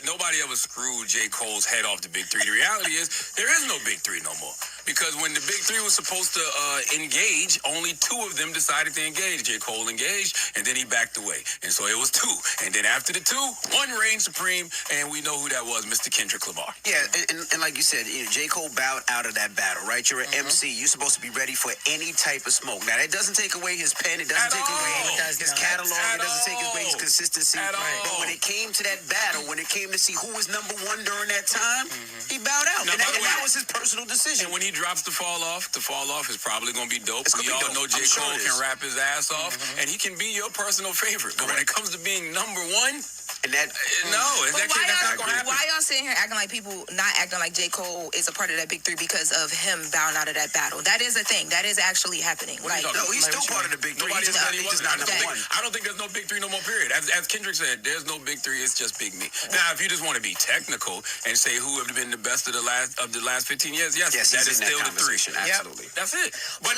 Nobody ever screwed J. Cole's head off the Big Three. The reality is, there is no Big Three no more. Because when the Big Three was supposed to engage, only two of them decided to engage. J. Cole engaged, and then he backed away. And so it was two. And then after the two, one reigned supreme, and we know who that was, Mr. Kendrick Lamar. Yeah, and like you said, J. Cole bowed out of that battle, right? You're an MC. You're supposed to be ready for any type of smoke. Now, that doesn't take away his pen. It doesn't take away his catalog. It doesn't take away his consistency. But when it came to that battle, when it came to see who was number one during that time, he bowed out. And that was his personal decision. And when he drops the fall off is probably going to be dope. We all know J. Cole can rap his ass off, and he can be your personal favorite. But when it comes to being number one, and that why y'all sitting here acting like people not acting like J. Cole is a part of that Big Three because of him bowing out of that battle? That is a thing. That is actually happening. No, he's still part of the Big Three. He's just not number one. I don't think there's no Big Three no more, period. As Kendrick said, there's no Big Three. It's just Big Me. Now, if you just want to be technical and say who have been the best of the last 15 years, yes, that is still the three. Absolutely. That's it. But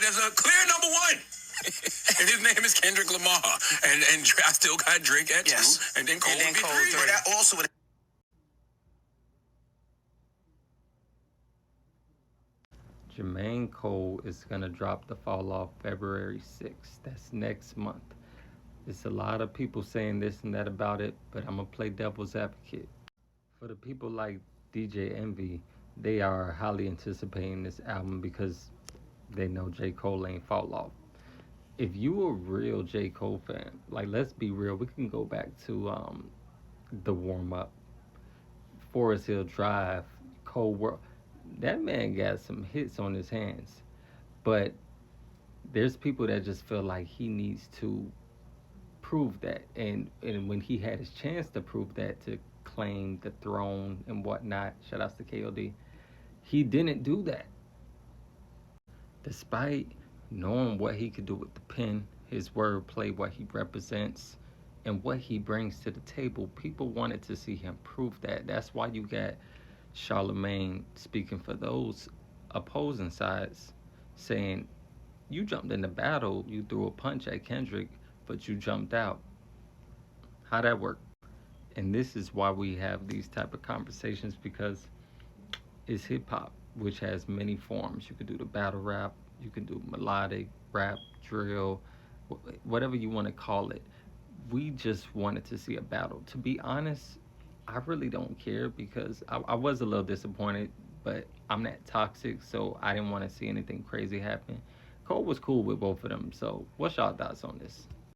there's a clear number one. And his name is Kendrick Lamar. And I still got Drake at 2. And then Cole would be 3. But that also would... Jermaine Cole is going to drop the fall off February 6th. That's next month. There's a lot of people saying this and that about it, but I'm going to play devil's advocate. For the people like DJ Envy, they are highly anticipating this album because they know J. Cole ain't fall off. If you a real J. Cole fan, like, let's be real, we can go back to the warm-up, Forest Hill Drive, Cold World. That man got some hits on his hands. But there's people that just feel like he needs to prove that. And when he had his chance to prove that, to claim the throne and whatnot, shout outs to KOD, he didn't do that. Despite knowing what he could do with the pen, his wordplay, what he represents, and what he brings to the table, people wanted to see him prove that. That's why you got Charlemagne speaking for those opposing sides, saying, you jumped in the battle, you threw a punch at Kendrick, but you jumped out. How'd that work? And this is why we have these type of conversations, because it's hip-hop, which has many forms. You could do the battle rap, you can do melodic rap, drill, whatever you want to call it. We just wanted to see a battle. To be honest, I really don't care, because I was a little disappointed, but I'm not toxic, so I didn't want to see anything crazy happen. Cole was cool with both of them. So what's y'all thoughts on this?